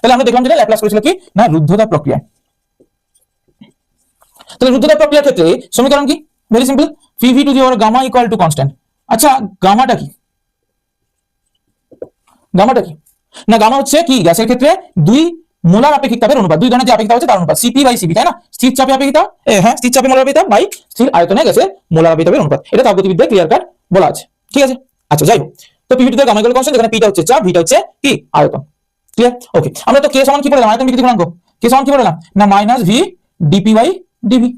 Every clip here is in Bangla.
তাহলে আমরা দেখলাম যেটা ল্যাপ্লাস করেছিল কি না রুদ্ধতা প্রক্রিয়া। তাহলে রুদ্ধতা প্রক্রিয়ার ক্ষেত্রে সমীকরণ কি very simple, pv to the power gamma equal to constant. আচ্ছা গামাটা কি, গামাটা কি না গামা হচ্ছে কি গ্যাসের ক্ষেত্রে দুই মোলার আপেক্ষিক তাপের অনুপাত, দুই ধরনের যে আপেক্ষিক তাপ আছে তার অনুপাত সিপি বাই সিবি, তাই না? স্থির চাপে আপেক্ষিক তাপ, হ্যাঁ স্থির চাপে মোলার আপেক্ষিক তাপ বাই স্থির আয়তনে গ্যাসের মোলার আপেক্ষিক তাপের অনুপাত, এটা তাপগতিবিদ্যায় ক্লিয়ার কাট বলা আছে, ঠিক আছে? আচ্ছা যাই হোক, তো PV to the gamma equal to constant, এখানে পিটা হচ্ছে চাপ, ভিটা হচ্ছে কি আয়তন, ক্লিয়ার? ওকে, আমরা তো কে সমান কি পড়লাম, আয়তন বিকৃতি গুণাঙ্ক, কে সমান কি পড়লাম না minus V dp by dv,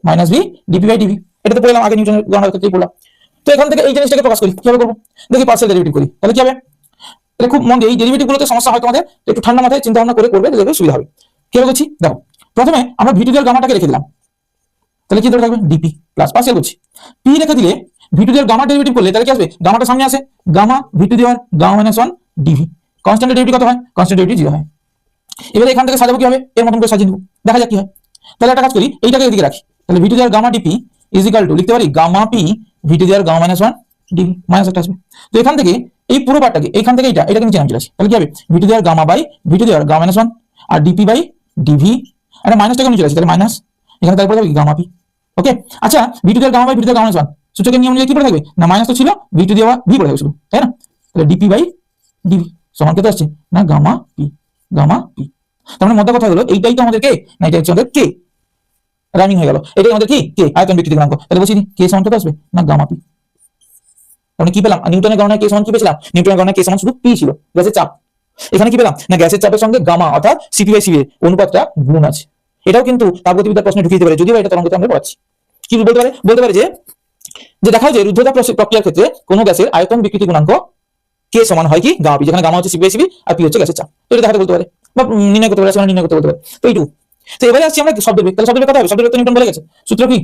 minus V dp by dv, এটা তো পড়লাম আগে নিউটনের গণনার ক্ষেত্রেই পড়লাম। তো এখান থেকে এই জিনিসটাকে প্রকাশ করি, কিভাবে করবো দেখি, পার্সিয়াল ডেরিভেটিভ করি, তাহলে কি হবে? তাহলে খুব মন দিয়ে এই ডেরিভেটিভ গুলোতে সমস্যা হয় তোমাদের, একটু ঠান্ডা মাথায় চিন্তা ভাবনা করে করবে, তাহলে সুবিধা হবে। কিভাবে করছি দেখো, প্রথমে আমরা ভি টু দি গামাটাকে রেখে দিলাম, তাহলে কি ধরে থাকবে ডিপি প্লাস পার্সিয়াল করছি, পি রেখে দিলে V to the gamma derivative করলে তাহলে কি আসবে, গামাটা সামনে আসে, gamma V to the gamma minus 1 dv, constant derivative কত হয়, কনস্ট্যান্ট ডেরিভেটিভ 0 হয়। এবারে এখান থেকে সাজাবো কি হবে, এর মতন করে সাজিয়ে দেবো, দেখা যাক কি হয়। তাহলে একটা কাজ করি, এইটাকে এদিকে রাখি, তাহলে V to the gamma dp is equal to লিখতে পারি gamma P V to the gamma minus 1 dv, minus একটা আসবে। তো এখান থেকে এই পুরো পার্টটাকে এইখান থেকে এটাকে নিচে নামিয়ে আসি, তাহলে কি হবে v to the gamma by v to the gamma minus 1 আর ডিপি বাই ডিভি, আর মাইনাসটাকে নিচে আসি, তাহলে মাইনাস এখানে তারপরে যাবে গামা পি। ওকে, আচ্ছা v to the gamma by v to the gamma minus 1 সূত্রকের নিয়ম অনুযায়ী কি পড়ে থাকবে না মাইনাস তো ছিল, ভি টু দি ভি পড়ে থাকবে শুধু, তাই না? তাহলে ডিপি বাই ডিভি সমান কত আসছে না গামা পি, গামা পি। তার মানে মধ্যে কথা হলো এইটাই তো আমাদের কে না এটা হচ্ছে আমাদের কে, রানিং হয়ে গেল, এটাই আমাদের কি কে আয়তন বিকৃতি গুণাঙ্ক, তাহলে বলছি কে সমান কত আসবে না গামা পি। তাহলে কি পেলাম, নিউটনের গণনায় কে সমান কি পেয়েছিলাম, নিউটনের গণনায় কে সমান শুধু পি ছিল গ্যাসের চাপ, এখানে কি পেলাম না গ্যাসের চাপের সঙ্গে গামা অর্থাৎ সিপি বাই সিবি এর অনুপাতটা গুণ আছে। এটাও কিন্তু তাপগতিবিদ্যার প্রশ্নে ঢুকিয়ে দিতে পারে, যদিও এটা তরঙ্গতে আমরা পড়াচ্ছি। কি বলতে পারে যে দেখাও যে রুদ্ধতা প্রক্রিয়ার ক্ষেত্রে কোনো গ্যাসের আয়তন বিকৃতি গুণাঙ্ক কে সমান হয় কি গামা পি, যেখানে গামা হচ্ছে সিপি বাই সিবি আর পি হচ্ছে গ্যাসের চাপ, তো এটা দেখাতে বলতে পারে বা নির্ণয় করতে পারে, নির্ণয় করতে বলতে পারে। তো এইটুকু। তো এবারে আসছি আমরা শব্দের বেগ, তাহলে শব্দের বেগ কত হবে, শব্দের বেগ তো নিউটন বলে গেছে, সূত্র কি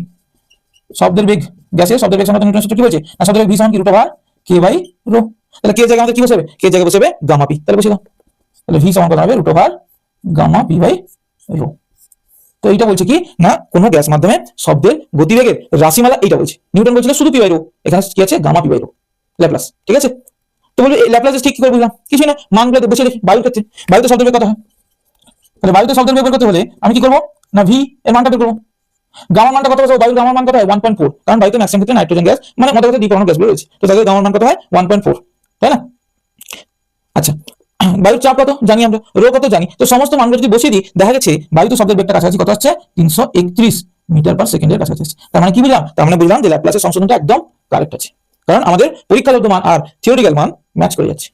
শব্দের বেগ, গ্যাসের শব্দের বেগ সংক্রান্ত নিউটনের সূত্র কি বলছে না শব্দের বেগ ভি সমান কি root over K by rho, তাহলে কে জায়গায় আমাদের কি বসে হবে, কে জায়গায় বসে হবে গামা পি, তাহলে বসে দাও, তাহলে ভি সমান কত হবে root over gamma P by rho. তো এইটা বলছে কি না কোনো গ্যাস মাধ্যমে শব্দের গতিবেগের রাশিমালা, এইটা বলছে, নিউটন বলছিল শুধু পি বাই রো, এখানে কি আছে gamma P by rho Laplace, ঠিক আছে? তো বলবে এই ল্যাপ্লাস ঠিক কি করে বুঝলাম, কিছু না মানগুলো বসে দেখি, বায়ুর ক্ষেত্রে বায়ুতে শব্দের বেগ কত হয়, তাহলে বায়ুতে শব্দের বেগ বের করতে হলে আমি কি করবো না ভি এর মানটা বের করবো, গামার মানটা কত বলবো, বায়ুর গামার মান কত হয় 1.4, কারণ বায়ুতে ম্যাক্সিমাম ক্ষেত্রে নাইট্রোজেন গ্যাস মানে মধ্যে মধ্যে দ্বিপরমাণু গ্যাস রয়েছে, তো তাদের গামার মান কত হয় 1.4, তাই না? আচ্ছা বায়ুর চাপ কত জানি আমরা, রো কত জানি, তো সমস্ত মানগুলো যদি বসিয়ে দিই দেখা গেছে বায়ুতে শব্দের বেগটা কাছাকাছি কত হচ্ছে 331 মিটার পার সেকেন্ডের কাছাকাছি। তার মানে কি বুঝলাম, তার মানে বুঝলাম যে ল্যাপ্লাসের সংশোধনটা একদম কারেক্ট আছে, কারণ আমাদের পরীক্ষাগত মান আর থিওরিক্যাল মান ম্যাচ করে যাচ্ছে।